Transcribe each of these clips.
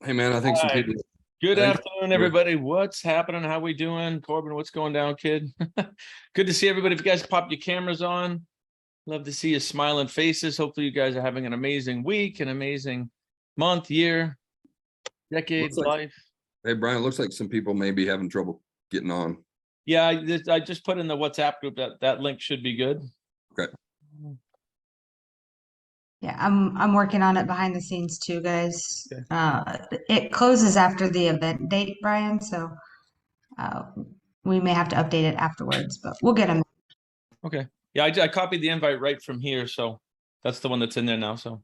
Hey man, I think some people. Good afternoon, everybody. What's happening? How we doing? Corbin, what's going down, kid? Good to see everybody. If you guys pop your cameras on, love to see your smiling faces. Hopefully you guys are having an amazing week, an amazing month, year, decade, life. Hey, Brian, it looks like some people may be having trouble getting on. Yeah, I just put in the WhatsApp group that link should be good. Okay. Yeah, I'm working on it behind the scenes too, guys. Okay. It closes after the event date, Brian, so we may have to update it afterwards, but we'll get them. Okay. Yeah, I copied the invite right from here, so that's the one that's in there now. So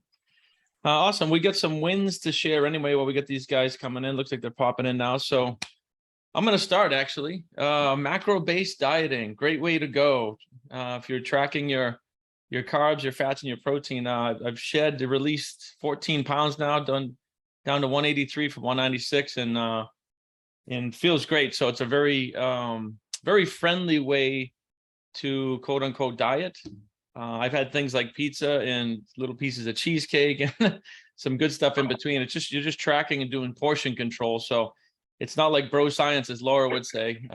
awesome. We get some wins to share anyway while we get these guys coming in. Looks like they're popping in now. So I'm going to start actually. Macro-based dieting, great way to go. If you're tracking your carbs, your fats, and your protein, I've released 14 pounds now, down to 183 from 196, and feels great. So it's a very very friendly way to quote unquote diet. I've had things like pizza and little pieces of cheesecake and some good stuff in between. It's just, you're just tracking and doing portion control. So it's not like bro science, as Laura would say,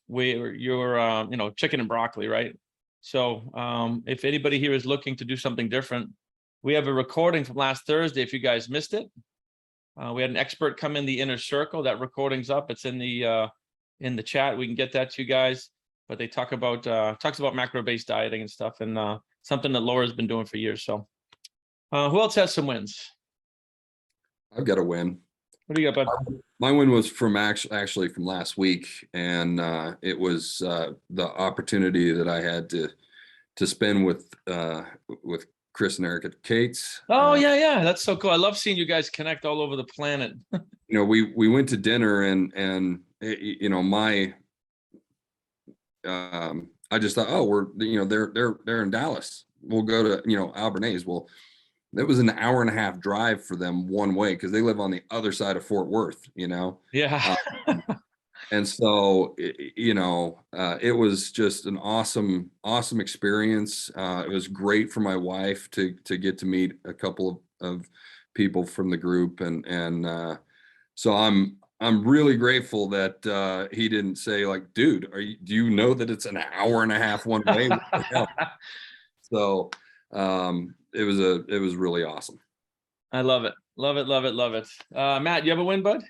where you're chicken and broccoli, right? So if anybody here is looking to do something different, we have a recording from last Thursday. If you guys missed it, we had an expert come in the inner circle. That recording's up. It's in the chat. We can get that to you guys. But they talks about macro-based dieting and stuff, and something that Laura's been doing for years. So who else has some wins? I've got a win. What do you got, bud? My win was from actually from last week, and it was the opportunity that I had to spend with Chris and Eric at Kate's. Oh yeah, that's so cool. I love seeing you guys connect all over the planet. We went to dinner, and I just thought, oh, they're in Dallas. We'll go to Albernays. Well, it was an hour and a half drive for them one way because they live on the other side of Fort Worth. Yeah. And so it was just an awesome experience. It was great for my wife to get to meet a couple of people from the group, and so I'm really grateful that he didn't say, like, dude, do you know that it's an hour and a half one way? So it was really awesome. I love it. Love it. Love it. Love it. Matt, you have a win, bud?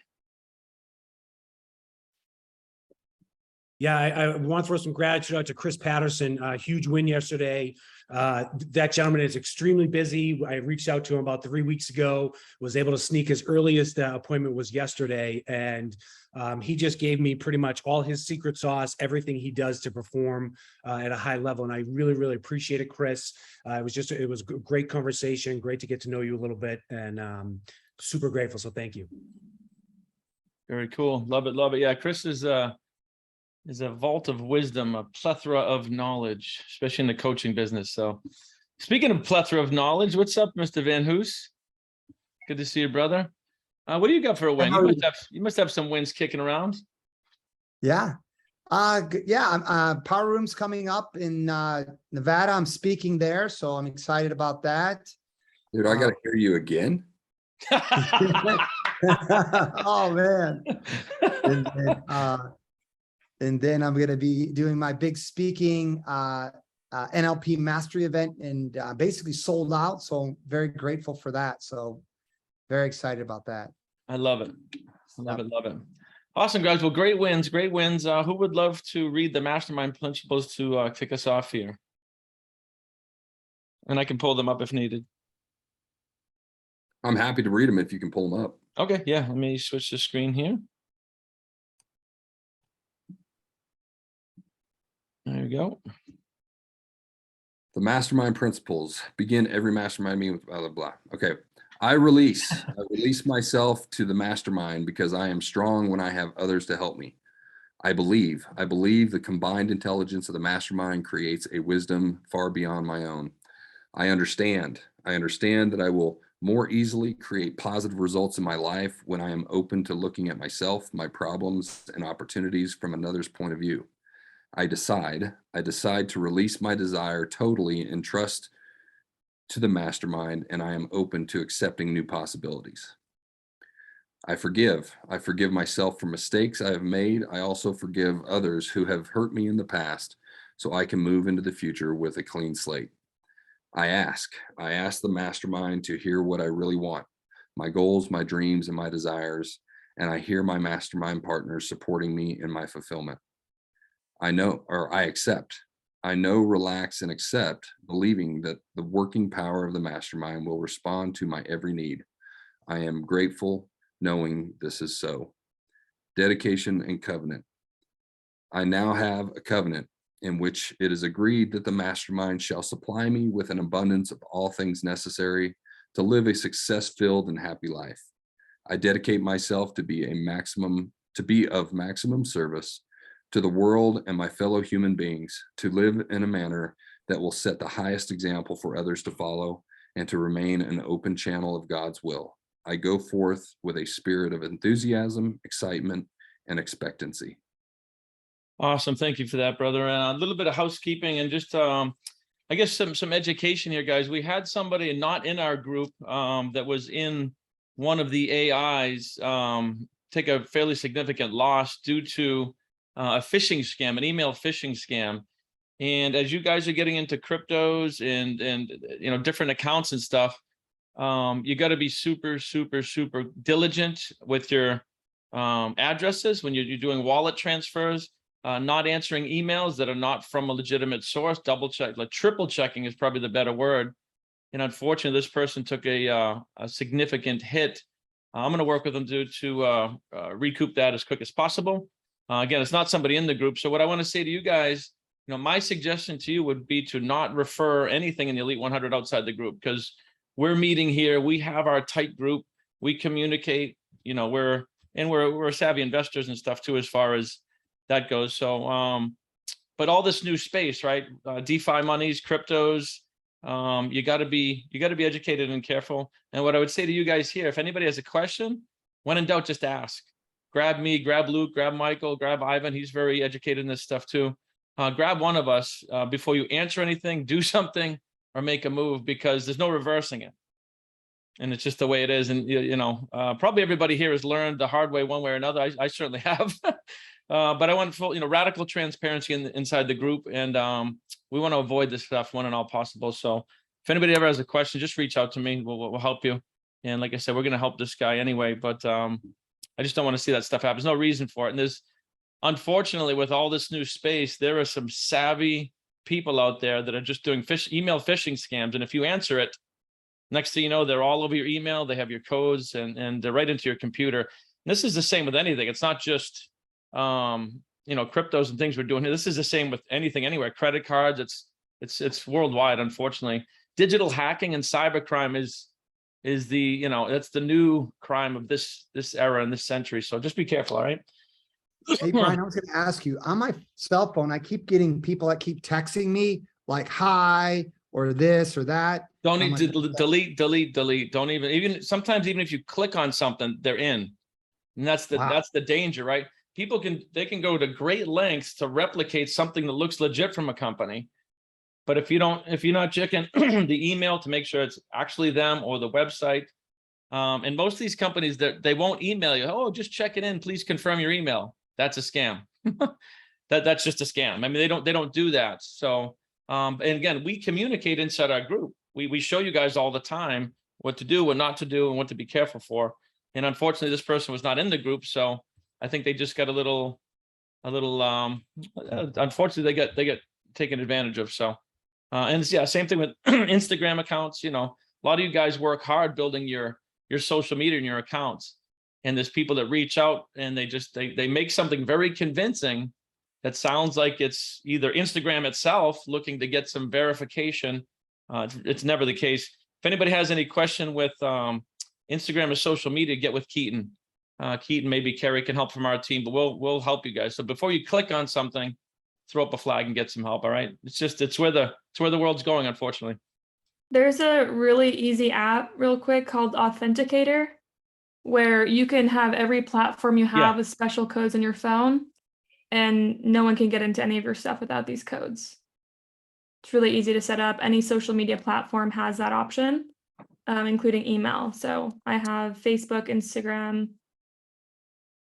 Yeah, I want to throw some gratitude out to Chris Patterson. Huge win yesterday. That gentleman is extremely busy. I reached out to him about 3 weeks ago, was able to sneak his earliest appointment was yesterday. And he just gave me pretty much all his secret sauce, everything he does to perform at a high level. And I really, really appreciate it, Chris. It was a great conversation. Great to get to know you a little bit, and super grateful. So thank you. Very cool. Love it. Love it. Yeah. Chris is a vault of wisdom, a plethora of knowledge, especially in the coaching business. So speaking of plethora of knowledge, what's up, Mr. Van Hoos? Good to see you, brother. What do you got for a win? You must have some wins kicking around. Yeah. Power Room's coming up in Nevada. I'm speaking there, so I'm excited about that. Dude, I got to hear you again. Oh, man. And then I'm going to be doing my big speaking NLP mastery event, and basically sold out. So I'm very grateful for that. So very excited about that. I love it. Love it. Love it. Awesome, guys. Well, great wins. Great wins. Who would love to read the Mastermind principles to kick us off here? And I can pull them up if needed. I'm happy to read them if you can pull them up. Okay. Yeah. Let me switch the screen here. There you go. The Mastermind principles begin every mastermind meeting with blah, blah, blah. Okay. I release myself to the mastermind because I am strong when I have others to help me. I believe the combined intelligence of the mastermind creates a wisdom far beyond my own. I understand that I will more easily create positive results in my life when I am open to looking at myself, my problems, and opportunities from another's point of view. I decide to release my desire totally and trust to the mastermind, and I am open to accepting new possibilities. I forgive. I forgive myself for mistakes I have made. I also forgive others who have hurt me in the past so I can move into the future with a clean slate. I ask the mastermind to hear what I really want, my goals, my dreams, and my desires, and I hear my mastermind partners supporting me in my fulfillment. I accept. I know, relax, and accept, believing that the working power of the mastermind will respond to my every need. I am grateful knowing this is so. Dedication and covenant. I now have a covenant in which it is agreed that the mastermind shall supply me with an abundance of all things necessary to live a success-filled and happy life. I dedicate myself to be of maximum service to the world and my fellow human beings, to live in a manner that will set the highest example for others to follow, and to remain an open channel of God's will. I go forth with a spirit of enthusiasm, excitement, and expectancy. Awesome. Thank you for that, brother. And a little bit of housekeeping and just, I guess some education here, guys. We had somebody not in our group that was in one of the AIs take a fairly significant loss due to a phishing scam, an email phishing scam. And as you guys are getting into cryptos and different accounts and stuff, you got to be super diligent with your addresses when you're doing wallet transfers, not answering emails that are not from a legitimate source. Double check, like triple checking is probably the better word. And unfortunately, this person took a significant hit. I'm going to work with them to recoup that as quick as possible. Again, it's not somebody in the group. So what I want to say to you guys, my suggestion to you would be to not refer anything in the Elite 100 outside the group, because we're meeting here. We have our tight group. We communicate. We're savvy investors and stuff too, as far as that goes. So, but all this new space, right? DeFi monies, cryptos. You got to be educated and careful. And what I would say to you guys here, if anybody has a question, when in doubt, just ask. Grab me, grab Luke, grab Michael, grab Ivan. He's very educated in this stuff too. Grab one of us before you answer anything, do something, or make a move, because there's no reversing it. And it's just the way it is. And, probably everybody here has learned the hard way one way or another. I certainly have. But I want full, radical transparency inside the group. And we want to avoid this stuff when and all possible. So if anybody ever has a question, just reach out to me. We'll help you. And like I said, we're going to help this guy anyway. But I just don't want to see that stuff happen. There's no reason for it. And there's, unfortunately, with all this new space, there are some savvy people out there that are just doing email phishing scams. And if you answer it, next thing you know, they're all over your email. They have your codes and they're right into your computer. And this is the same with anything. It's not just, cryptos and things we're doing here. This is the same with anything, anywhere. Credit cards, it's worldwide, unfortunately. Digital hacking and cybercrime is the, that's the new crime of this era and this century. So just be careful, all right? Hey, Brian, I was going to ask you, on my cell phone, I keep getting people that keep texting me like, hi, or this or that. Don't need to delete. Don't even sometimes, even if you click on something, they're in. And that's the danger, right? People they can go to great lengths to replicate something that looks legit from a company. But if you're not checking the email to make sure it's actually them or the website, and most of these companies, they won't email you. Oh, just check it in. Please confirm your email. That's a scam. That's just a scam. I mean, they don't do that. So, and again, we communicate inside our group. We show you guys all the time what to do, what not to do, and what to be careful for. And unfortunately, this person was not in the group, so I think they just got a little. Unfortunately, they get taken advantage of. So, and yeah, same thing with Instagram accounts. A lot of you guys work hard building your social media and your accounts. And there's people that reach out and they make something very convincing that sounds like it's either Instagram itself looking to get some verification. It's never the case. If anybody has any question with Instagram or social media, get with Keaton. Keaton, maybe Kerry can help from our team, but we'll help you guys. So before you click on something, throw up a flag and get some help. All right. It's where the world's going, unfortunately. There's a really easy app real quick called Authenticator, where you can have every platform you have with special codes on your phone, and no one can get into any of your stuff without these codes. It's really easy to set up. Any social media platform has that option, including email. So I have Facebook, Instagram,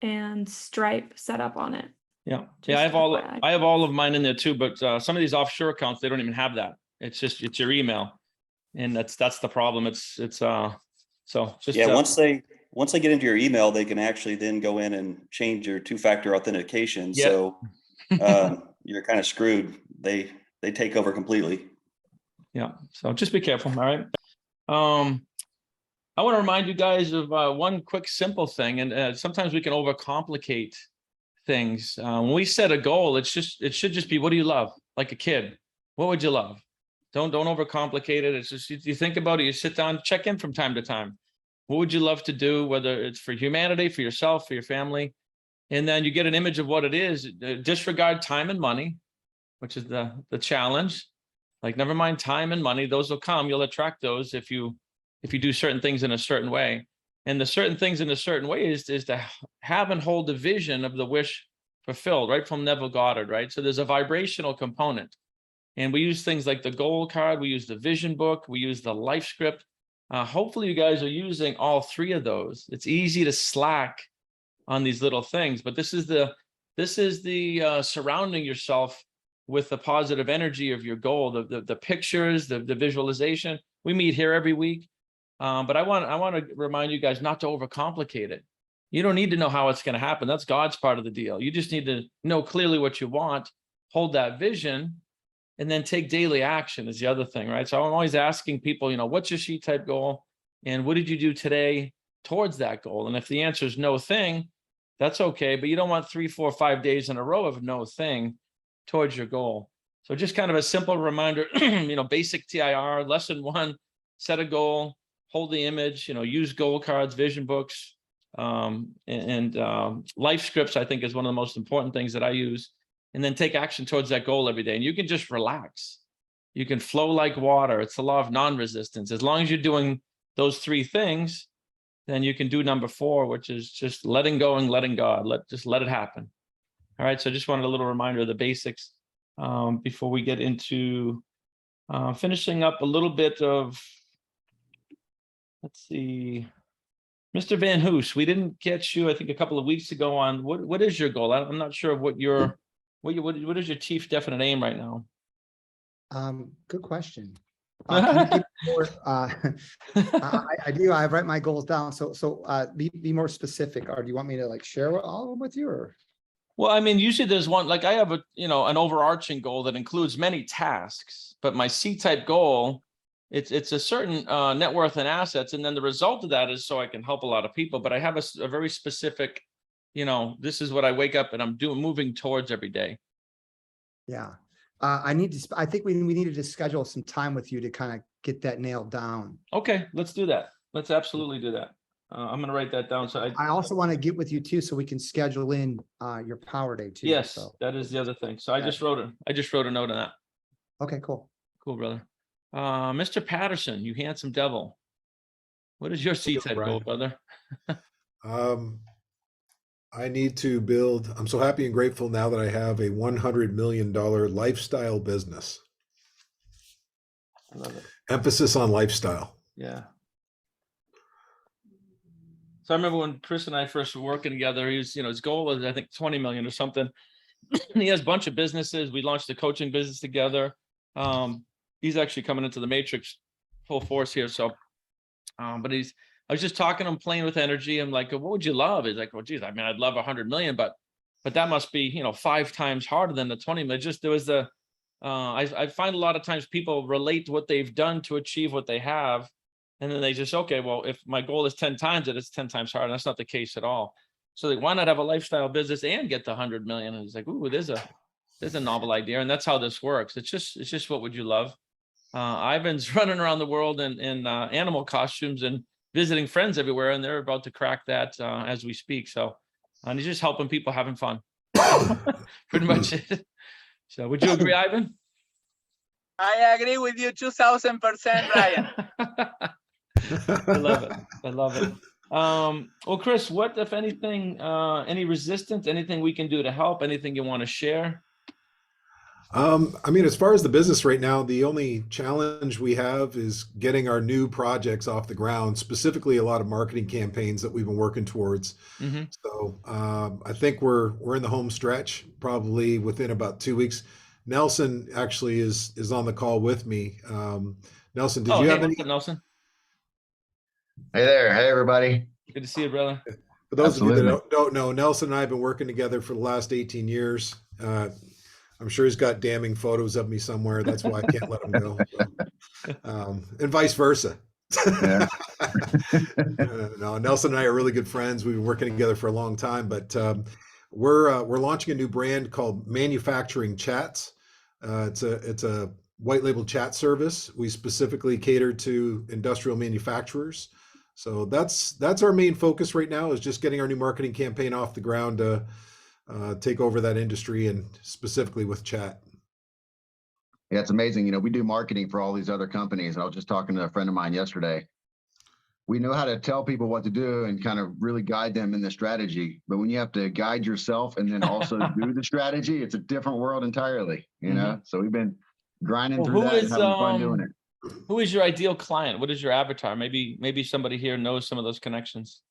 and Stripe set up on it. Yeah. Just Yeah. FYI. I have all of mine in there too, but some of these offshore accounts, they don't even have that. It's your email. And that's the problem. So just, Yeah, once they get into your email, they can actually then go in and change your two-factor authentication. Yeah. So you're kind of screwed. They take over completely. Yeah. So just be careful. All right. I want to remind you guys of one quick, simple thing. And sometimes we can overcomplicate things. When we set a goal, it should just be, what do you love? Like a kid, what would you love? Don't overcomplicate it. It's just, you think about it, you sit down, check in from time to time. What would you love to do? Whether it's for humanity, for yourself, for your family. And then you get an image of what it is. Disregard time and money, which is the challenge. Like, never mind time and money, those will come. You'll attract those if you do certain things in a certain way. And the certain things in a certain way is to have and hold the vision of the wish fulfilled, right? From Neville Goddard, right? So there's a vibrational component. And we use things like the goal card, we use the vision book, we use the life script. Hopefully you guys are using all three of those. It's easy to slack on these little things, but this is the surrounding yourself with the positive energy of your goal, the pictures, the visualization. We meet here every week, but I want to remind you guys not to overcomplicate it. You don't need to know how it's going to happen. That's God's part of the deal. You just need to know clearly what you want, hold that vision, and then take daily action is the other thing, right? So I'm always asking people, what's your C-type goal? And what did you do today towards that goal? And if the answer is no thing, that's okay. But you don't want 3, 4, 5 days in a row of no thing towards your goal. So just kind of a simple reminder, basic TIR, lesson 1, set a goal, hold the image, use goal cards, vision books, and life scripts, I think, is one of the most important things that I use. And then take action towards that goal every day. And you can just relax. You can flow like water. It's the law of non-resistance. As long as you're doing those 3 things, then you can do number 4, which is just letting go and letting God. Just let it happen. All right. So I just wanted a little reminder of the basics before we get into finishing up a little bit of, let's see, Mr. Van Hoos, we didn't get you, I think, a couple of weeks ago on what is your goal? I'm not sure what is your chief definite aim right now? Good question. Can you give more, I do. I write my goals down. So be more specific. Or do you want me to share all of them with you? Or? Well, I mean, usually there's one, I have an overarching goal that includes many tasks, but my C-type goal, it's a certain net worth and assets. And then the result of that is so I can help a lot of people, but I have a very specific, this is what I wake up and I'm moving towards every day. Yeah. I think we needed to schedule some time with you to kind of get that nailed down. Okay, let's do that. Let's absolutely do that. I'm going to write that down. So I also want to get with you too, so we can schedule in your power day too. Yes, so. that is the other thing. So I just wrote a note on that. Okay, cool. Cool, brother. Mr. Patterson, you handsome devil. What is your C-type goal, brother? I need to build, I'm so happy and grateful now that I have a $100 million lifestyle business. I love it. Emphasis on lifestyle. Yeah. So I remember when Chris and I first were working together, his goal was, I think, 20 million or something. And he has a bunch of businesses. We launched a coaching business together. He's actually coming into the matrix full force here. So, but I was just talking to him, playing with energy. I'm like, what would you love? He's like, well, geez, I mean, I'd love 100 million, but that must be, 5 times harder than the 20 million. There was I find a lot of times people relate what they've done to achieve what they have. And then they just, okay, well, if my goal is 10 times it, it's 10 times harder. That's not the case at all. So why not have a lifestyle business and get the 100 million? And he's like, ooh, there's a novel idea. And that's how this works. It's just, what would you love? Ivan's running around the world in animal costumes and visiting friends everywhere, and they're about to crack that as we speak. So, and he's just helping people, having fun. Pretty much it. So, would you agree, Ivan? I agree with you 2000%, Brian. I love it. I love it. Well, Chris, what, if anything, any resistance, anything we can do to help, anything you want to share? I mean, as far as the business right now, the only challenge we have is getting our new projects off the ground, specifically a lot of marketing campaigns that we've been working towards. Mm-hmm. So I think we're in the home stretch, probably within about 2 weeks. Nelson actually is on the call with me. Nelson, did Oh, you hey, have any? what's up, Nelson? Hey there. Hey, everybody. Good to see you, brother. For those of you Absolutely. that don't know, Nelson and I have been working together for the last 18 years. I'm sure he's got damning photos of me somewhere. That's why I can't let him go. So, and vice versa. Yeah. No, Nelson and I are really good friends. We've been working together for a long time, but we're launching a new brand called Manufacturing Chats. It's a white label chat service. We specifically cater to industrial manufacturers. So that's our main focus right now, is just getting our new marketing campaign off the ground to take over that industry, and specifically with chat. Yeah, it's amazing. You know, we do marketing for all these other companies. I was just talking to a friend of mine yesterday. We know how to tell people what to do and kind of really guide them in the strategy. But when you have to guide yourself and then also do the strategy, it's a different world entirely, you know? So we've been grinding Well, through who that and is, having fun doing it. Who is your ideal client? What is your avatar? Maybe somebody here knows some of those connections.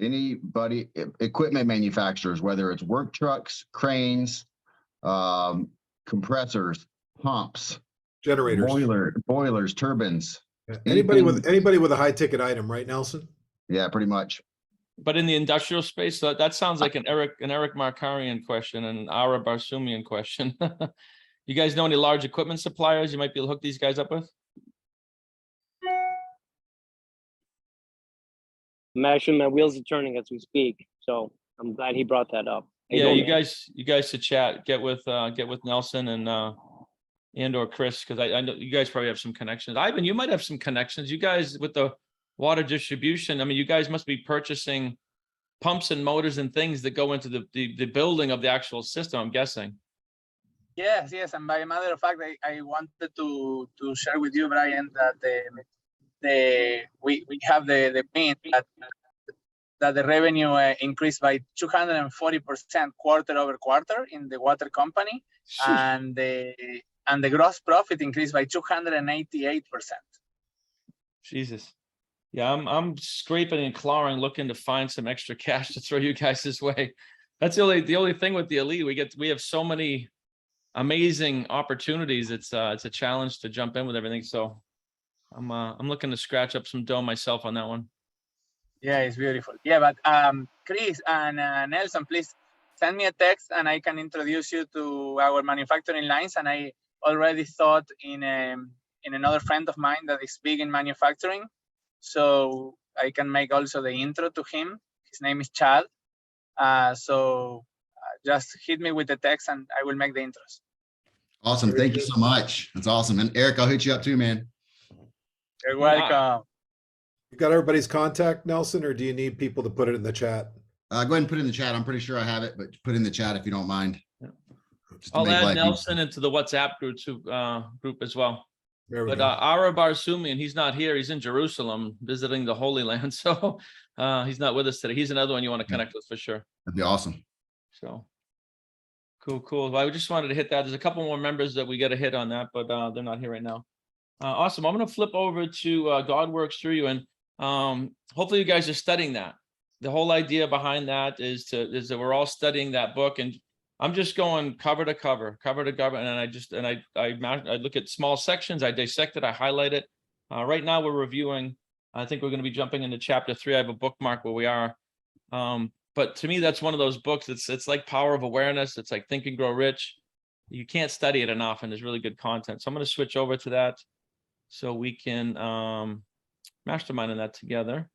Anybody, equipment manufacturers, whether it's work trucks, cranes, compressors, pumps, Generators, boilers, turbines. anybody with a high ticket item, right, Nelson? Yeah, pretty much. But in the industrial space, that sounds like an Eric Markarian question and an Ara Barsumian question. You guys know any large equipment suppliers you might be able to hook these guys up with? Actually, my wheels are turning as we speak, so I'm glad he brought that up. Yeah, you guys should chat. Get with Nelson and or Chris, because I know you guys probably have some connections. Ivan, you might have some connections. You guys with the water distribution. I mean, you guys must be purchasing pumps and motors and things that go into the building of the actual system, I'm guessing. Yes, and by a matter of fact, I wanted to share with you, Brian, that we have the pin that the revenue increased by 240% quarter over quarter in the water company, and the gross profit increased by 288%. Jesus. Yeah, I'm scraping and clawing, looking to find some extra cash to throw you guys this way. That's the only thing with the elite. We have so many amazing opportunities. It's a challenge to jump in with everything. So I'm looking to scratch up some dough myself on that one. Yeah, it's beautiful. Yeah, but Chris and Nelson, please send me a text and I can introduce you to our manufacturing lines. And I already thought in another friend of mine that is big in manufacturing, so I can make also the intro to him. His name is Chad. So just hit me with the text and I will make the intros. Awesome. Thank you so much. That's awesome. And Eric, I'll hit you up too, man. You're welcome. You got everybody's contact, Nelson, or do you need people to put it in the chat? Go ahead and put it in the chat. I'm pretty sure I have it, but put it in the chat if you don't mind. I'll add Nelson into the WhatsApp group as well. There we But go. Ara Barsumian, he's not here. He's in Jerusalem visiting the Holy Land. So he's not with us today. He's another one you want to connect with for sure. That'd be awesome. So cool. Well, I just wanted to hit that. There's a couple more members that we got to hit on that, but they're not here right now. Awesome. I'm going to flip over to God Works Through You, and hopefully you guys are studying that. The whole idea behind that is that we're all studying that book, and I'm just going cover to cover, and I look at small sections, I dissect it, I highlight it. Right now we're reviewing. I think we're going to be jumping into chapter 3. I have a bookmark where we are. But to me, that's one of those books. It's like Power of Awareness. It's like Think and Grow Rich. You can't study it enough, and there's really good content. So I'm going to switch over to that so we can mastermind in that together.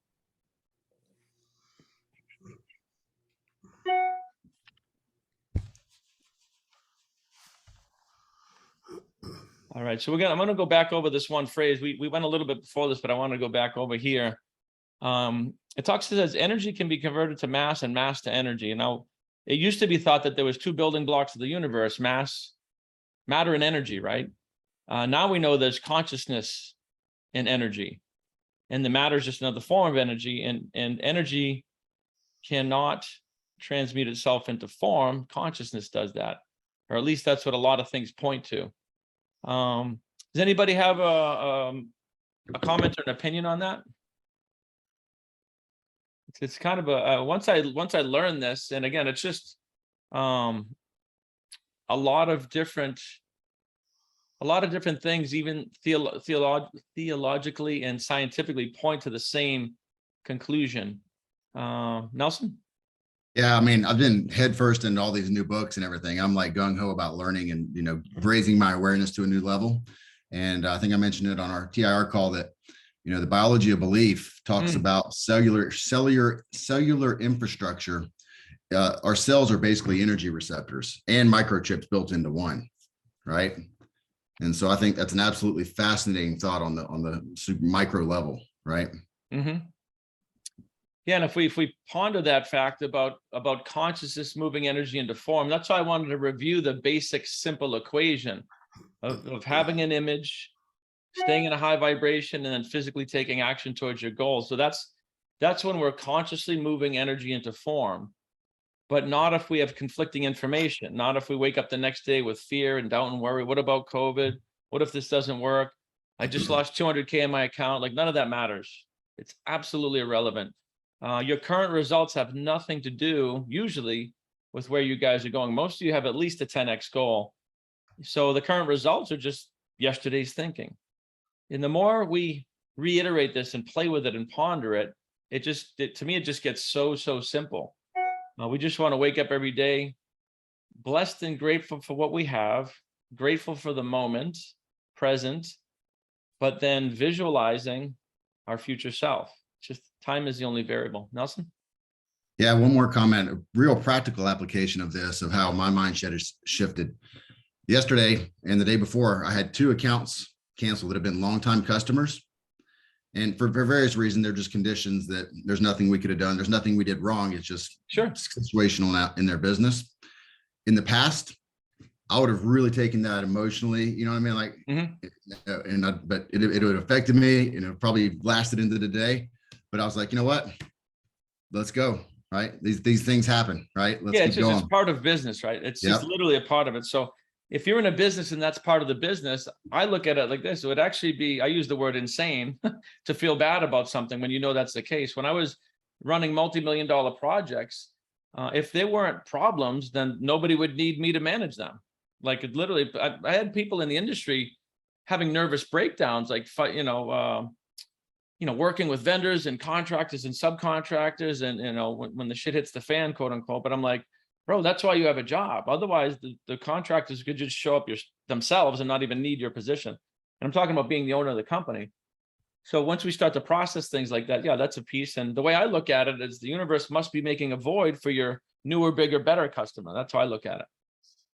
All right, so I'm going to go back over this one phrase. We went a little bit before this, but I want to go back over here. It says energy can be converted to mass and mass to energy. Now, it used to be thought that there was 2 building blocks of the universe, matter and energy, right? Now we know there's consciousness and energy, and the matter is just another form of energy, and energy cannot transmute itself into form. Consciousness does that. or at least that's what a lot of things point to. Does anybody have a comment or an opinion on that? It's kind of a once I learned this, and again, it's just a lot of different things, even theologically and scientifically, point to the same conclusion. Nelson? Yeah, I mean, I've been headfirst into all these new books and everything. I'm like gung ho about learning and, you know, raising my awareness to a new level. And I think I mentioned it on our TIR call that, you know, the biology of belief talks about cellular infrastructure. Our cells are basically energy receptors and microchips built into one, right? And so I think that's an absolutely fascinating thought on the super micro level, right? Mm-hmm. Yeah, and if we ponder that fact about consciousness moving energy into form, that's why I wanted to review the basic simple equation of having an image, staying in a high vibration, and then physically taking action towards your goals. So that's when we're consciously moving energy into form, but not if we have conflicting information, not if we wake up the next day with fear and doubt and worry. What about COVID? What if this doesn't work? I just lost 200K in my account. Like, none of that matters. It's absolutely irrelevant. Your current results have nothing to do, usually, with where you guys are going. Most of you have at least a 10x goal. So the current results are just yesterday's thinking. And the more we reiterate this and play with it and ponder it, to me, it just gets so simple. We just want to wake up every day blessed and grateful for what we have, grateful for the moment, present, but then visualizing our future self. Just time is the only variable. Nelson? Yeah, one more comment, a real practical application of this, of how my mindset has shifted. Yesterday and the day before, I had 2 accounts canceled that have been longtime customers. And for various reasons, they're just conditions that there's nothing we could have done. There's nothing we did wrong. It's just situational in their business. In the past, I would have really taken that emotionally, you know what I mean? Like, but it would have affected me, and it probably lasted into the day. But I was like, you know what? Let's go, right? These things happen, right? Let's keep going. It's part of business, right? It's just literally a part of it. So if you're in a business and that's part of the business, I look at it like this. It would actually be, I use the word insane to feel bad about something when you know that's the case. When I was running multi-million-dollar projects, if there weren't problems, then nobody would need me to manage them. Like, it literally, I had people in the industry having nervous breakdowns, like, working with vendors and contractors and subcontractors, and when the shit hits the fan, quote unquote. But I'm like, bro, that's why you have a job. Otherwise, the contractors could just show up themselves and not even need your position. And I'm talking about being the owner of the company. So once we start to process things like that, yeah, that's a piece. And the way I look at it is the universe must be making a void for your newer, bigger, better customer. That's how I look at it.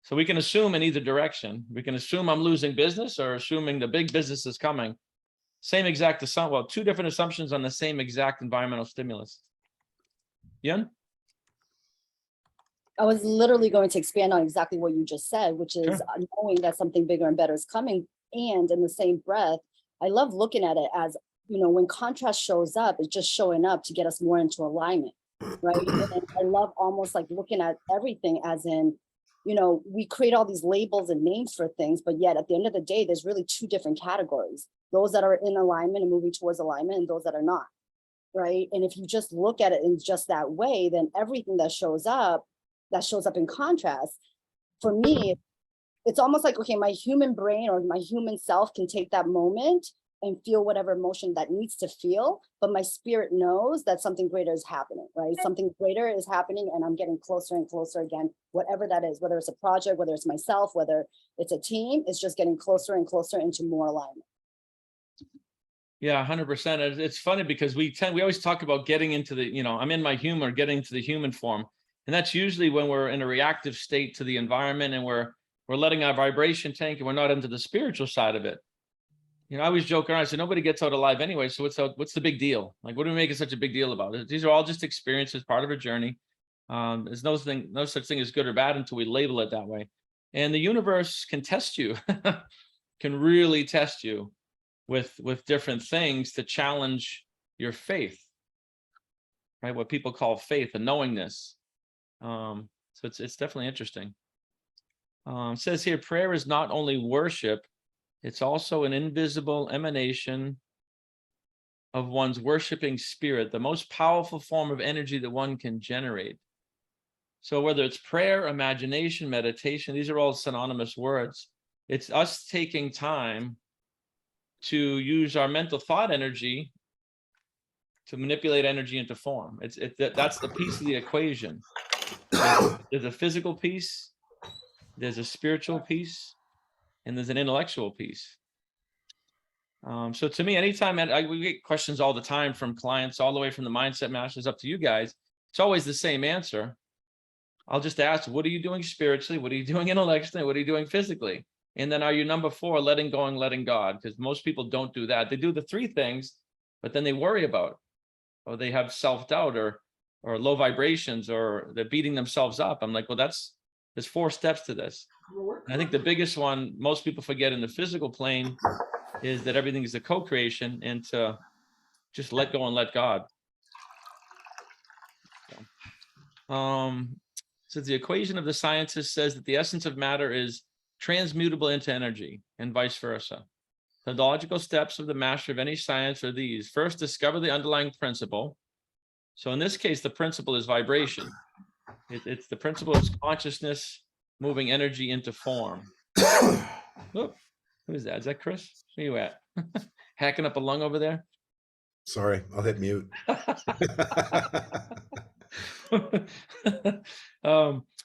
So we can assume in either direction. We can assume I'm losing business, or assuming the big business is coming. Same exact assumption. Well, 2 different assumptions on the same exact environmental stimulus. Yen? I was literally going to expand on exactly what you just said, which is knowing that something bigger and better is coming. And in the same breath, I love looking at it as, when contrast shows up, it's just showing up to get us more into alignment, right? And I love almost like looking at everything as in, we create all these labels and names for things, but yet at the end of the day, there's really 2 different categories: those that are in alignment and moving towards alignment, and those that are not, right? And if you just look at it in just that way, then everything that shows up in contrast, for me, it's almost like, okay, my human brain or my human self can take that moment and feel whatever emotion that needs to feel, but my spirit knows that something greater is happening, right? Something greater is happening, and I'm getting closer and closer again, whatever that is, whether it's a project, whether it's myself, whether it's a team, it's just getting closer and closer into more alignment. Yeah, 100%. It's funny because we always talk about getting into the, I'm in my humor, getting to the human form. And that's usually when we're in a reactive state to the environment, and we're letting our vibration tank, and we're not into the spiritual side of it. I always joke around. I say nobody gets out alive anyway. So what's the big deal? Like, what are we making such a big deal about? These are all just experiences, part of a journey. There's no such thing as good or bad until we label it that way. And the universe can test you, can really test you with different things to challenge your faith, right? What people call faith and knowingness. So it's definitely interesting. It says here, prayer is not only worship, it's also an invisible emanation of one's worshiping spirit, the most powerful form of energy that one can generate. So whether it's prayer, imagination, meditation, these are all synonymous words. It's us taking time to use our mental thought energy to manipulate energy into form. That's the piece of the equation. There's a physical piece, there's a spiritual piece, and there's an intellectual piece. So to me, anytime we get questions all the time from clients, all the way from the mindset masters up to you guys, it's always the same answer. I'll just ask, what are you doing spiritually? What are you doing intellectually? What are you doing physically? And then are you number 4, letting go and letting God? Because most people don't do that. They do the 3 things, but then they worry about, or they have self-doubt or low vibrations, or they're beating themselves up. I'm like, well, there's 4 steps to this. And I think the biggest one most people forget in the physical plane is that everything is a co-creation, and to just let go and let God. So the equation of the scientist says that the essence of matter is transmutable into energy, and vice versa. The logical steps of the master of any science are these. First, discover the underlying principle. So in this case, the principle is vibration. It's the principle is consciousness moving energy into form. Whoop. Who is that? Is that Chris? Where you at? Hacking up a lung over there? Sorry, I'll hit mute.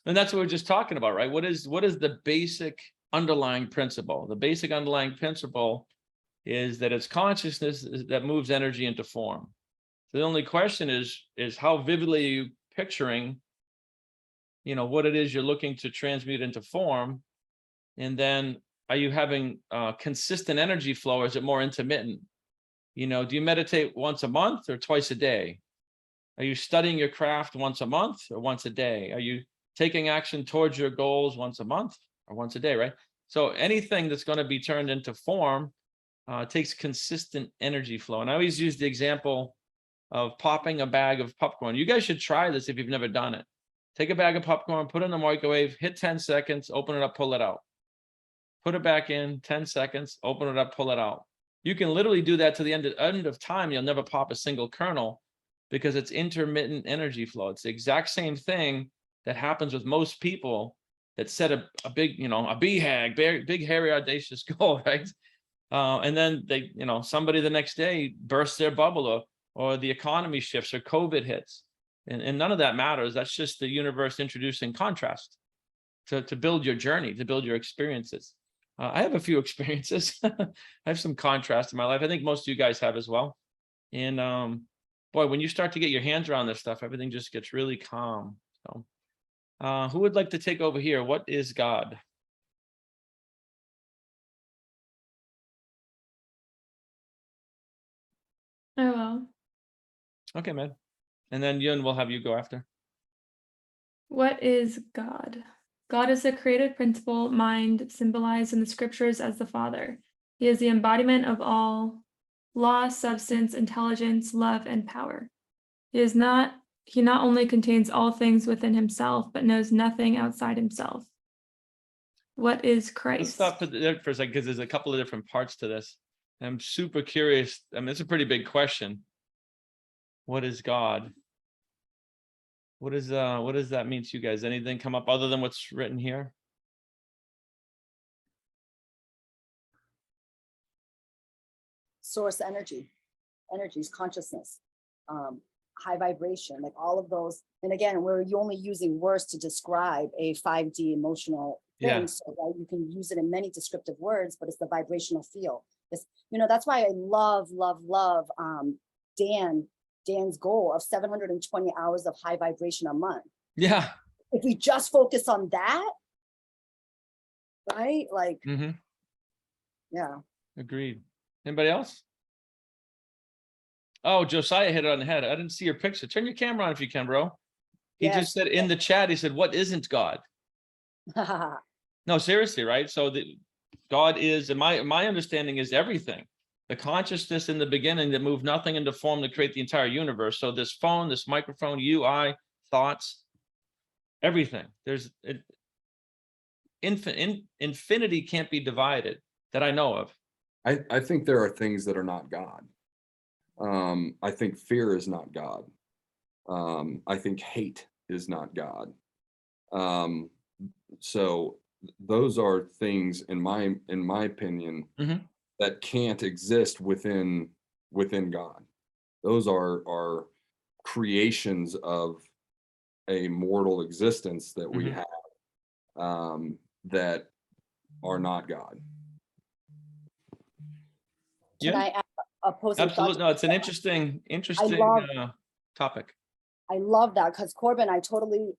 And that's what we're just talking about, right? What is the basic underlying principle? The basic underlying principle is that it's consciousness that moves energy into form. So the only question is how vividly are you picturing, what it is you're looking to transmute into form, and then are you having consistent energy flow, or is it more intermittent? Do you meditate once a month or twice a day? Are you studying your craft once a month or once a day? Are you taking action towards your goals once a month or once a day, right? So anything that's going to be turned into form takes consistent energy flow. And I always use the example of popping a bag of popcorn. You guys should try this if you've never done it. Take a bag of popcorn, put it in the microwave, hit 10 seconds, open it up, pull it out. Put it back in, 10 seconds, open it up, pull it out. You can literally do that to the end of time. You'll never pop a single kernel, because it's intermittent energy flow. It's the exact same thing that happens with most people that set a big, a BHAG, big, hairy, audacious goal, right? And then they, somebody the next day bursts their bubble, or the economy shifts, or COVID hits. And none of that matters. That's just the universe introducing contrast to build your journey, to build your experiences. I have a few experiences. I have some contrast in my life. I think most of you guys have as well. And boy, when you start to get your hands around this stuff, everything just gets really calm. So, who would like to take over here? What is God? I will. Okay, man. And then Yun, we'll have you go after. What is God? God is the creative principle, mind, symbolized in the scriptures as the Father. He is the embodiment of all law, substance, intelligence, love, and power. He not only contains all things within himself, but knows nothing outside himself. What is Christ? Let's stop there for a second, because there's a couple of different parts to this. I'm super curious. I mean, it's a pretty big question. What is God? What does that mean to you guys? Anything come up other than what's written here? Source energy is consciousness, high vibration, like all of those. And again, we're only using words to describe a 5D emotional thing. Yeah. So right, you can use it in many descriptive words, but it's the vibrational feel. It's, that's why I love Dan's goal of 720 hours of high vibration a month. Yeah. If we just focus on that, right? Like, yeah. Agreed. Anybody else? Oh, Josiah hit it on the head. I didn't see your picture. Turn your camera on if you can, bro. He just said in the chat, he said, what isn't God? No, seriously, right? So God is, and my understanding is everything. The consciousness in the beginning that moved nothing into form to create the entire universe. So this phone, this microphone, you, I, thoughts, everything. infinity can't be divided that I know of. I think there are things that are not God. I think fear is not God. I think hate is not God. So those are things in my opinion that can't exist within God. Those are creations of a mortal existence that we have that are not God. Can I add opposing thoughts? Absolutely. No, it's an interesting topic. I love that because Corbin, I totally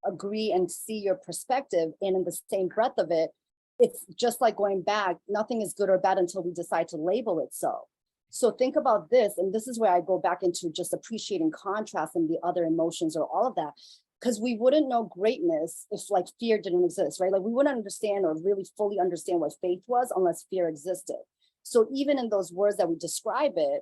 agree and see your perspective. And in the same breath of it, it's just like going back, nothing is good or bad until we decide to label it so. So think about this, and this is where I go back into just appreciating contrast and the other emotions or all of that, because we wouldn't know greatness if like fear didn't exist, right? Like we wouldn't understand or really fully understand what faith was unless fear existed. So even in those words that we describe it,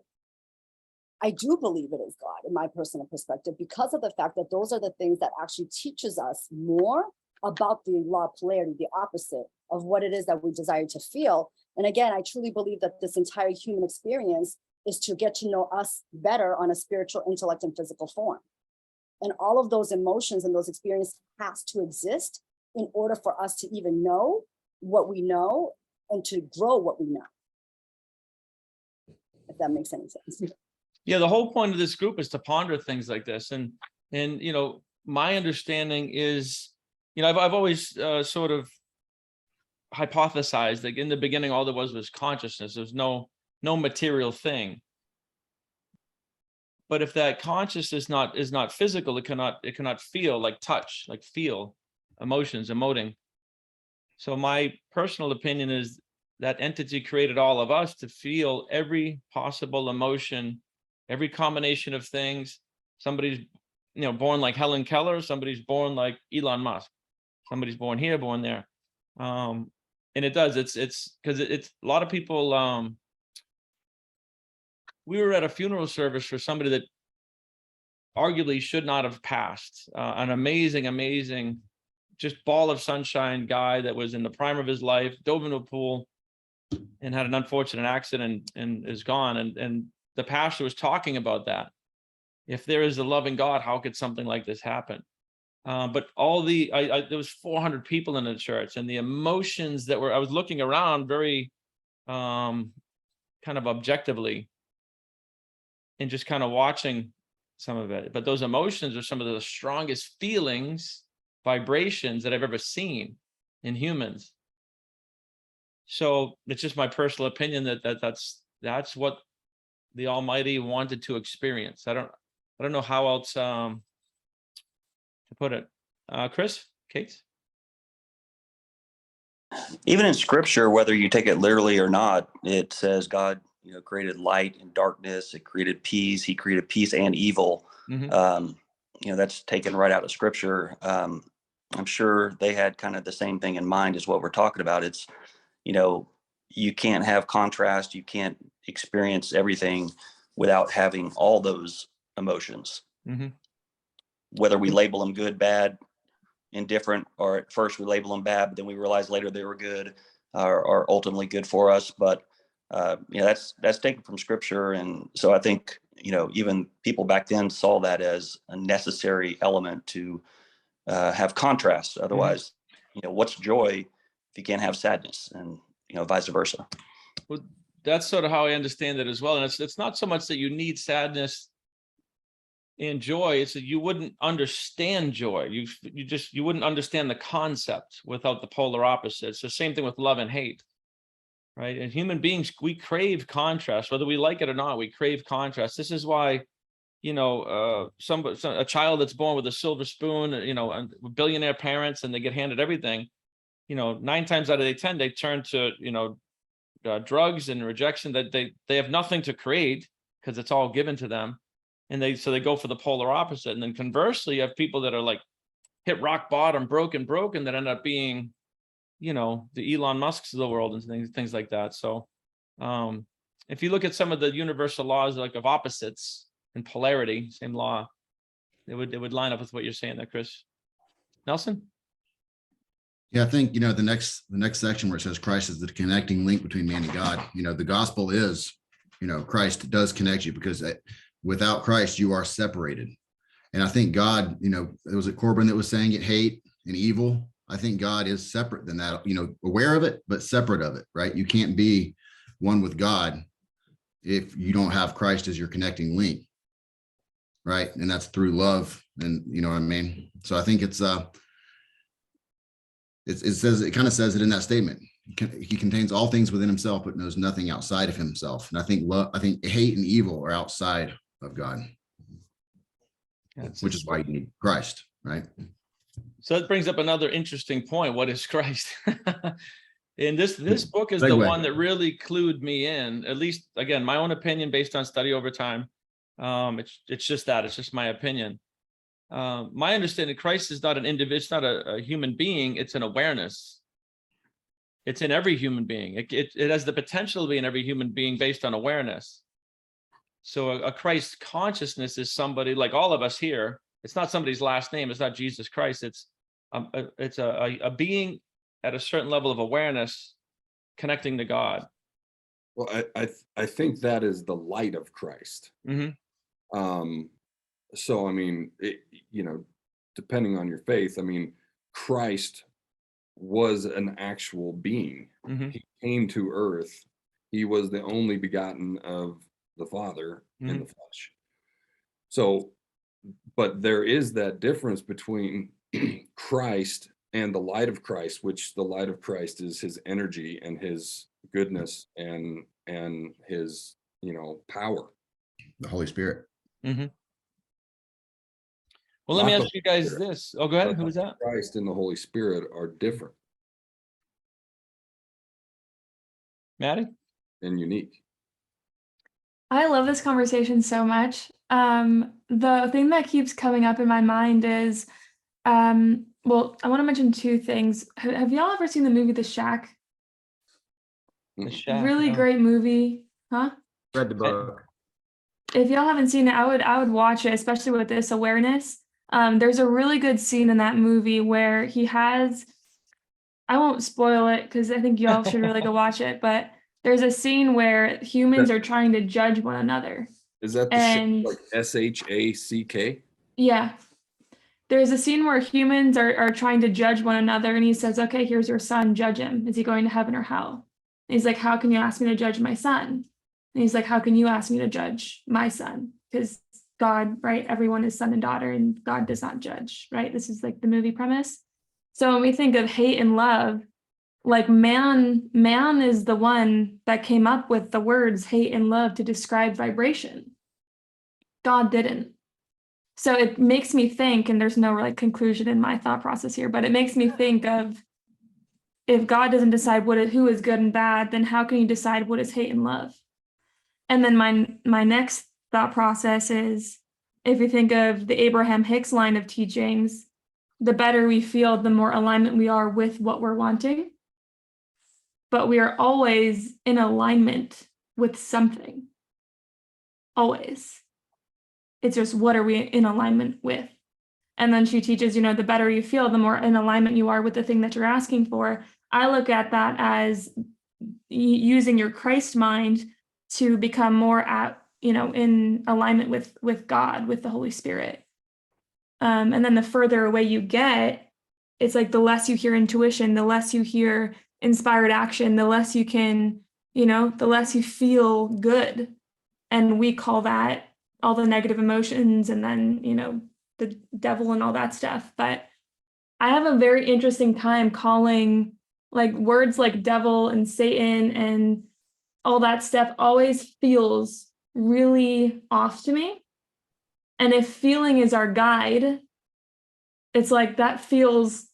I do believe it is God in my personal perspective, because of the fact that those are the things that actually teaches us more about the law of polarity, the opposite of what it is that we desire to feel. And again, I truly believe that this entire human experience is to get to know us better on a spiritual, intellect, and physical form. And all of those emotions and those experiences has to exist in order for us to even know what we know and to grow what we know. If that makes any sense. Yeah, the whole point of this group is to ponder things like this. And you know, my understanding is, you know, I've always sort of hypothesized, like in the beginning, all there was consciousness. There's no material thing. But if that consciousness is not physical, it cannot feel, like touch, like feel emotions, emoting. So my personal opinion is that entity created all of us to feel every possible emotion, every combination of things. Somebody's, you know, born like Helen Keller, somebody's born like Elon Musk, somebody's born here, born there. And it does, it's because it's a lot of people. We were at a funeral service for somebody that arguably should not have passed. An amazing, just ball of sunshine guy that was in the prime of his life, dove into a pool and had an unfortunate accident and is gone. And the pastor was talking about that. If there is a loving God, how could something like this happen? But all there was 400 people in the church, and the emotions that I was looking around very kind of objectively and just kind of watching some of it. But those emotions are some of the strongest feelings, vibrations that I've ever seen in humans. So it's just my personal opinion that's what the Almighty wanted to experience. I don't know how else to put it. Chris, Kate? Even in scripture, whether you take it literally or not, it says God, you know, created light and darkness. It created peace. He created peace and evil. You know, that's taken right out of scripture. I'm sure they had kind of the same thing in mind as what we're talking about. It's, you know, you can't have contrast. You can't experience everything without having all those emotions. Whether we label them good, bad, indifferent, or at first we label them bad, but then we realize later they were good or ultimately good for us. But you know, that's taken from scripture. And so I think, you know, even people back then saw that as a necessary element to have contrast. Otherwise, you know, what's joy if you can't have sadness, and, you know, vice versa. Well, that's sort of how I understand it as well. And it's not so much that you need sadness and joy, it's that you wouldn't understand joy. You wouldn't understand the concept without the polar opposite. It's the same thing with love and hate, right? And human beings, we crave contrast, whether we like it or not. We crave contrast. This is why, you know, a child that's born with a silver spoon, you know, and billionaire parents, and they get handed everything, you know, 9 times out of 10, they turn to, you know, drugs and rejection, that they have nothing to create because it's all given to them. And so they go for the polar opposite. And then conversely, you have people that are like hit rock bottom, broken, that end up being, you know, the Elon Musks of the world and things like that. So if you look at some of the universal laws, like of opposites and polarity, same law, it would line up with what you're saying there, Chris. Nelson? Yeah, I think, the next section where it says Christ is the connecting link between man and God, the gospel is, Christ does connect you, because without Christ, you are separated. And I think God, was it Corbin that was saying it, hate and evil? I think God is separate than that, aware of it, but separate of it, right? You can't be one with God if you don't have Christ as your connecting link, right? And that's through love, and you know what I mean? So I think it kind of says it in that statement. He contains all things within himself, but knows nothing outside of himself. And I think hate and evil are outside of God, which is why you need Christ, right? So that brings up another interesting point. What is Christ? And this book is the Segue. one that really clued me in, at least, again, my own opinion based on study over time. It's just that, it's just my opinion. My understanding, Christ is not an individual, it's not a human being, it's an awareness. It's in every human being. It has the potential to be in every human being based on awareness. So a Christ consciousness is somebody like all of us here. It's not somebody's last name. It's not Jesus Christ. It's a being at a certain level of awareness connecting to God. Well, I think that is the light of Christ. Mm-hmm. So, I mean, depending on your faith, I mean, Christ was an actual being. Mm-hmm. He came to earth. He was the only begotten of the Father in the flesh. So, but there is that difference between Christ and the light of Christ, which the light of Christ is his energy and his goodness and his, power. The Holy Spirit. Mm-hmm. Well, let me ask you guys this. Oh, go ahead. Who was that? Christ and the Holy Spirit are different. Maddie? And unique. I love this conversation so much. The thing that keeps coming up in my mind is, well, I want to mention two things. Have y'all ever seen the movie The Shack? The Shack. Really great movie, huh? Read the book. If y'all haven't seen it, I would watch it, especially with this awareness. There's a really good scene in that movie where he has, I won't spoil it because I think y'all should really go watch it, but there's a scene where humans are trying to judge one another. Is that the shit, like SHACK? Yeah. There's a scene where humans are trying to judge one another, and he says, okay, here's your son, judge him. Is he going to heaven or hell? And he's like, how can you ask me to judge my son? And he's like, how can you ask me to judge my son? Because God, right? Everyone is son and daughter, and God does not judge, right? This is like the movie premise. So when we think of hate and love, like man is the one that came up with the words hate and love to describe vibration. God didn't. So it makes me think, and there's no like conclusion in my thought process here, but it makes me think of, if God doesn't decide who is good and bad, then how can you decide what is hate and love? And then my next thought process is, if you think of the Abraham Hicks line of teachings, the better we feel, the more alignment we are with what we're wanting. But we are always in alignment with something. Always. It's just, what are we in alignment with? And then she teaches, the better you feel, the more in alignment you are with the thing that you're asking for. I look at that as using your Christ mind to become more in alignment with God, with the Holy Spirit. And then the further away you get, it's like the less you hear intuition, the less you hear inspired action, the less you can, the less you feel good. And we call that all the negative emotions, and then, the devil and all that stuff. But I have a very interesting time calling like words like devil and Satan and all that stuff always feels really off to me. And if feeling is our guide, it's like that feels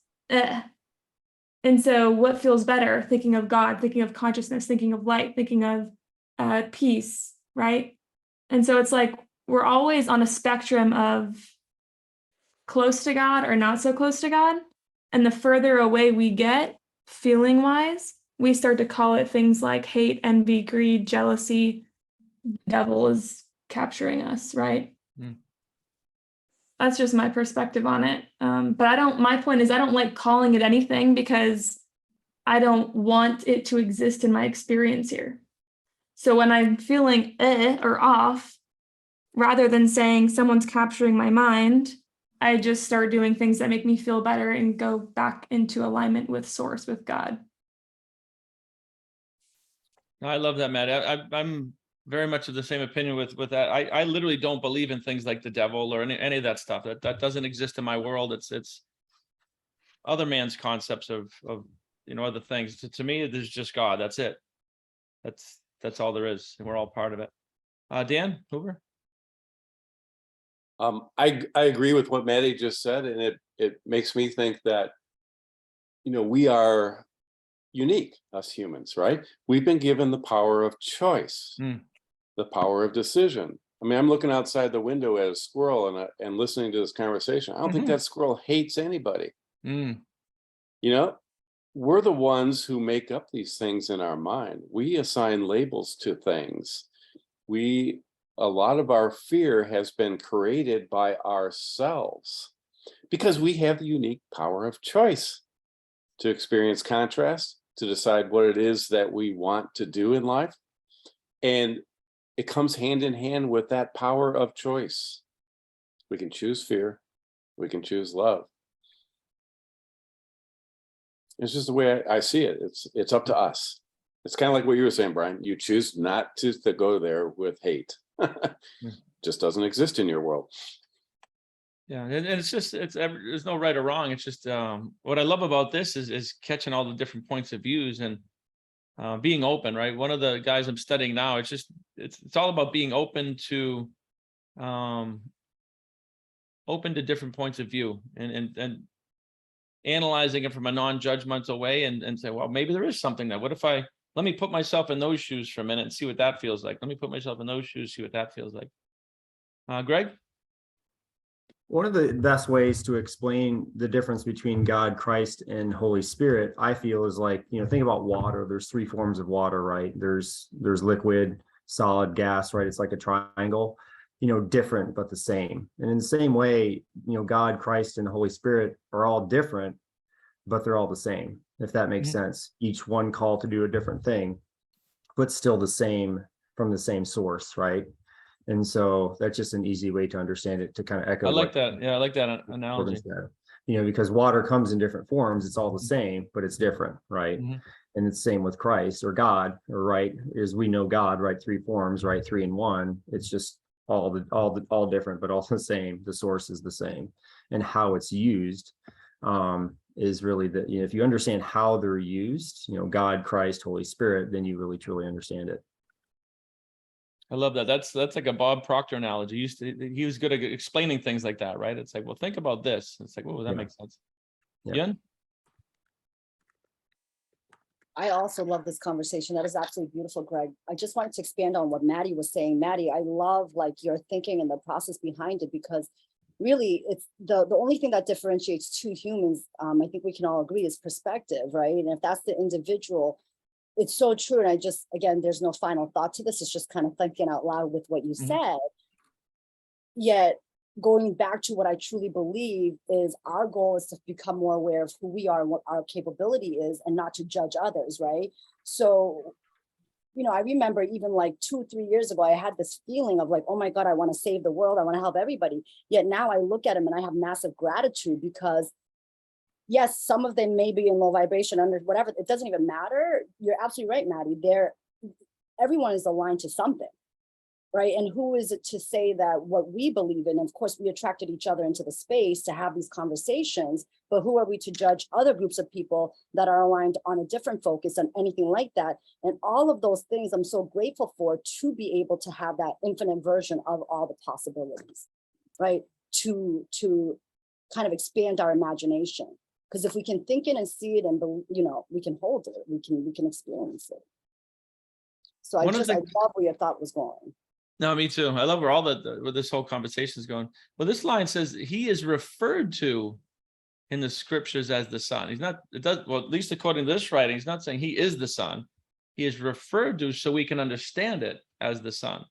And so what feels better? Thinking of God, thinking of consciousness, thinking of light, thinking of peace, right? And so it's like we're always on a spectrum of close to God or not so close to God. And the further away we get, feeling wise, we start to call it things like hate, envy, greed, jealousy. The devil is capturing us, right? That's just my perspective on it. But my point is I don't like calling it anything because I don't want it to exist in my experience here. So when I'm feeling or off, rather than saying someone's capturing my mind, I just start doing things that make me feel better and go back into alignment with source, with God. I love that, Matt. I'm very much of the same opinion with that. I literally don't believe in things like the devil or any of that stuff. That doesn't exist in my world. It's other man's concepts of other things. To me, there's just God. That's it. That's all there is, and we're all part of it. Dan Hoover. I agree with what Maddie just said, and it makes me think that we are unique, us humans, right? We've been given the power of choice, the power of decision. I mean, I'm looking outside the window at a squirrel and listening to this conversation. I don't think that squirrel hates anybody. We're the ones who make up these things in our mind. We assign labels to things. A lot of our fear has been created by ourselves because we have the unique power of choice to experience contrast, to decide what it is that we want to do in life. And it comes hand in hand with that power of choice. We can choose fear. We can choose love. It's just the way I see it. It's up to us. It's kind of like what you were saying, Brian. You choose not to go there with hate. Just doesn't exist in your world. Yeah, and there's no right or wrong. It's just what I love about this is catching all the different points of views and being open, right? One of the guys I'm studying now, it's all about being open to different points of view and analyzing it from a non-judgmental way and say, well, maybe there is something there. What if let me put myself in those shoes for a minute and see what that feels like. Let me put myself in those shoes, see what that feels like. Greg? One of the best ways to explain the difference between God, Christ, and Holy Spirit, I feel, is like, think about water. There's 3 forms of water, right? There's liquid, solid, gas, right? It's like a triangle, different, but the same. And in the same way, God, Christ, and the Holy Spirit are all different, but they're all the same, if that makes sense. Each one called to do a different thing, but still the same from the same source, right? And so that's just an easy way to understand it, to kind of echo. I like that. Yeah, I like that analogy. Because water comes in different forms. It's all the same, but it's different, right? And it's the same with Christ or God, or right, as we know God, right? 3 forms, right? 3 in 1. It's just all different, but all the same. The source is the same, and how it's used is really if you understand how they're used, God, Christ, Holy Spirit, then you really truly understand it. I love that. That's like a Bob Proctor analogy. He was good at explaining things like that, right? It's like, well, think about this. It's like, that makes sense. Yun? I also love this conversation. That is absolutely beautiful, Greg. I just wanted to expand on what Maddie was saying. Maddie, I love your thinking and the process behind it, because really it's the only thing that differentiates 2 humans, I think we can all agree, is perspective, right? And if that's the individual, it's so true. And again, there's no final thought to this. It's just kind of thinking out loud with what you said. Yet going back to what I truly believe is our goal is to become more aware of who we are and what our capability is, and not to judge others, right? So, I remember even like 2-3 years ago, I had this feeling of like, oh my God, I want to save the world. I want to help everybody. Yet now I look at them and I have massive gratitude, because yes, some of them may be in low vibration, under whatever, it doesn't even matter. You're absolutely right, Maddie. Everyone is aligned to something, right? And who is it to say that what we believe in? Of course, we attracted each other into the space to have these conversations, but who are we to judge other groups of people that are aligned on a different focus and anything like that? And all of those things I'm so grateful for, to be able to have that infinite version of all the possibilities, right? To kind of expand our imagination. Because if we can think it and see it, and we can hold it, we can experience it. So I love where your thought was going. No, me too. I love where where this whole conversation is going. Well, this line says he is referred to in the scriptures as the Son. He's not. At least according to this writing, he's not saying he is the Son. He is referred to so we can understand it as the Son.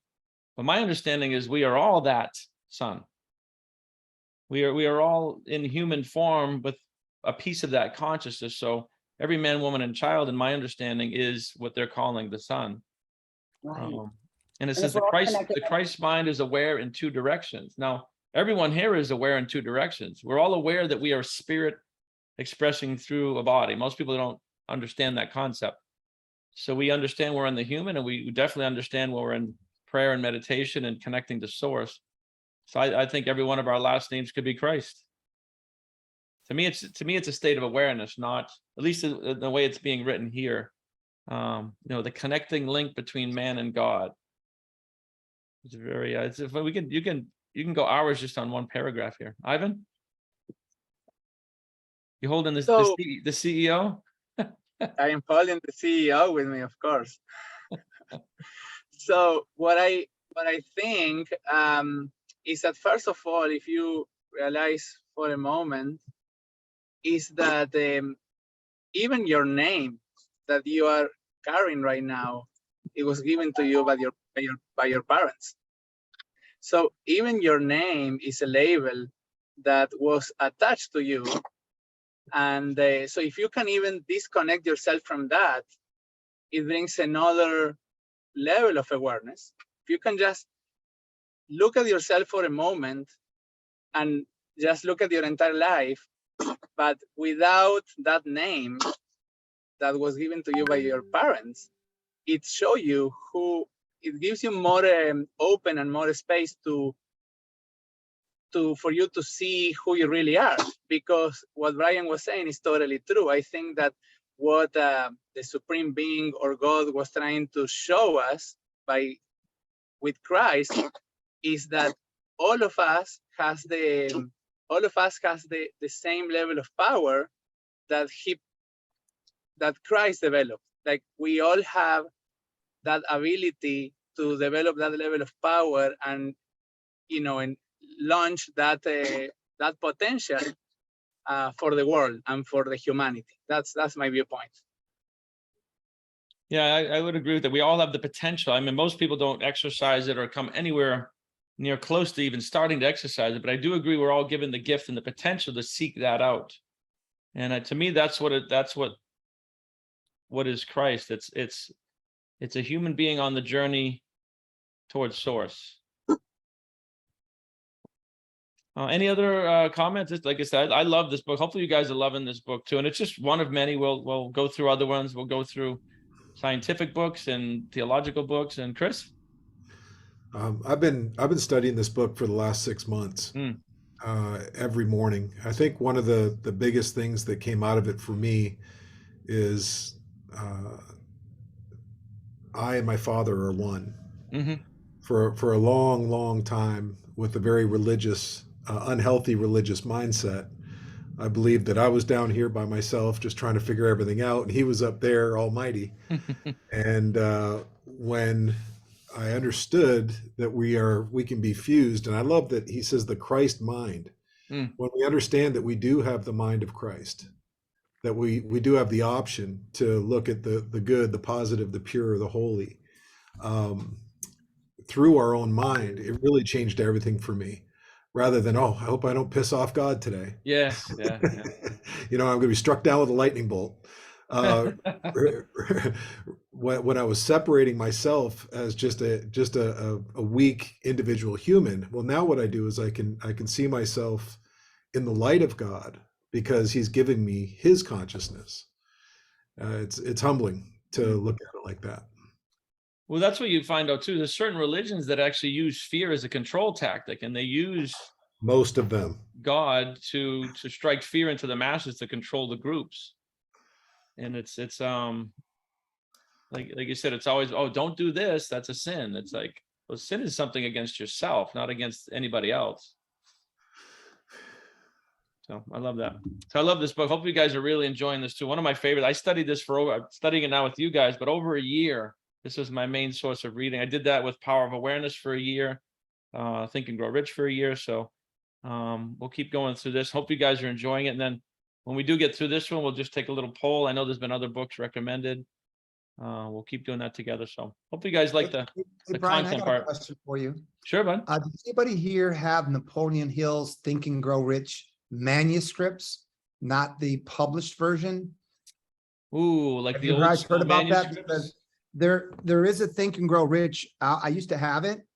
But my understanding is we are all that Son. We are all in human form with a piece of that consciousness. So every man, woman, and child, in my understanding, is what they're calling the son. Right. And it And says if we're all connected- the Christ mind is aware in two directions. Now, everyone here is aware in two directions. We're all aware that we are spirit expressing through a body. Most people don't understand that concept. So we understand we're in the human, and we definitely understand when we're in prayer and meditation and connecting to source. So I think every one of our last names could be Christ. To me, it's a state of awareness, not, at least the way it's being written here. The connecting link between man and God. It's very. You can go hours just on one paragraph here. Ivan, you holding this So- the CEO? I am holding the CEO with me, of course. So what I think is that, first of all, if you realize for a moment, is that even your name that you are carrying right now, it was given to you by your parents. So even your name is a label that was attached to you. And so if you can even disconnect yourself from that, it brings another level of awareness. If you can just look at yourself for a moment and just look at your entire life, but without that name that was given to you by your parents, it shows you who, it gives you more open and more space for you to see who you really are. Because what Brian was saying is totally true. I think that what the Supreme Being or God was trying to show us with Christ is that all of us has the same level of power that Christ developed. Like, we all have that ability to develop that level of power and launch that potential for the world and for the humanity. That's my viewpoint. Yeah, I would agree with that. We all have the potential. I mean, most people don't exercise it or come anywhere near close to even starting to exercise it. But I do agree we're all given the gift and the potential to seek that out. And to me, that's what is Christ. It's a human being on the journey towards source. Any other comments? Like I said, I love this book. Hopefully you guys are loving this book too. And it's just one of many. We'll go through other ones. We'll go through scientific books and theological books. And Chris? I've been studying this book for the last 6 months, every morning. I think one of the biggest things that came out of it for me is I and my father are one. Mm-hmm. For a long time, with a very religious, unhealthy religious mindset, I believed that I was down here by myself, just trying to figure everything out, and he was up there, almighty. And when I understood that we can be fused, and I love that he says the Christ mind. When we understand that we do have the mind of Christ, that we do have the option to look at the good, the positive, the pure, the holy, through our own mind, it really changed everything for me. Rather than, oh, I hope I don't piss off God today. Yeah. I'm going to be struck down with a lightning bolt. When I was separating myself as just a weak individual human, well, now what I do is I can see myself in the light of God because He's giving me His consciousness. It's humbling to look at it like that. Well, that's what you find out too. There's certain religions that actually use fear as a control tactic, and they use most of them God to strike fear into the masses to control the groups. And it's like you said, it's always, oh, don't do this, that's a sin. It's like, well, sin is something against yourself, not against anybody else. So I love that. So I love this book. Hopefully you guys are really enjoying this too. One of my favorites. I studied this I'm studying it now with you guys, but over a year. This was my main source of reading. I did that with Power of Awareness for a year, Think and Grow Rich for a year. So we'll keep going through this. Hope you guys are enjoying it. And then when we do get through this one, we'll just take a little poll. I know there's been other books recommended. we'll keep doing that together. So hopefully you guys like the Brian, I content got a part. question for you. Sure, bud. Does anybody here have Napoleon Hill's Think and Grow Rich manuscripts, not the published version? Ooh, like Have the you old guys school heard about that? manuscripts? Because there is a Think and Grow Rich. I used to have it.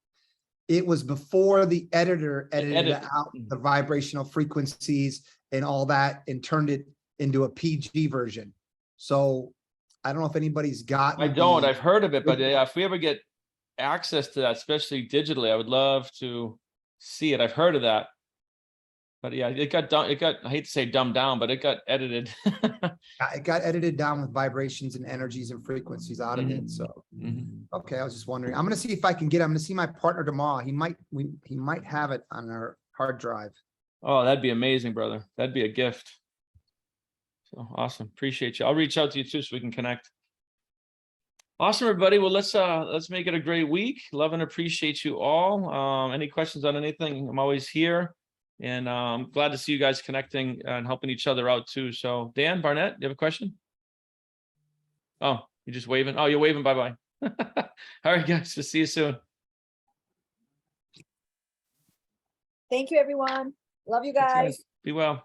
It was before the editor edited out the vibrational frequencies and all that and turned it into a PG version. So I don't know if anybody's gotten. I don't. I've heard of it, but yeah, if we ever get access to that, especially digitally, I would love to see it. I've heard of that. But yeah, it got done. It got, I hate to say dumbed down, but it got edited. It got edited down with vibrations and energies and frequencies out of it. So, okay, I was just wondering. I'm going to see if I can get. I'm going to see my partner tomorrow. He might have it on our hard drive. Oh, that'd be amazing, brother. That'd be a gift. So awesome. Appreciate you. I'll reach out to you too so we can connect. Awesome, everybody. Well, let's make it a great week. Love and appreciate you all. Any questions on anything? I'm always here. And I'm glad to see you guys connecting and helping each other out too. So Dan, Barnett, you have a question? Oh, you're just waving. Oh, you're waving. Bye-bye. All right, guys. We'll see you soon. Thank you, everyone. Love you Thanks, guys. Be well.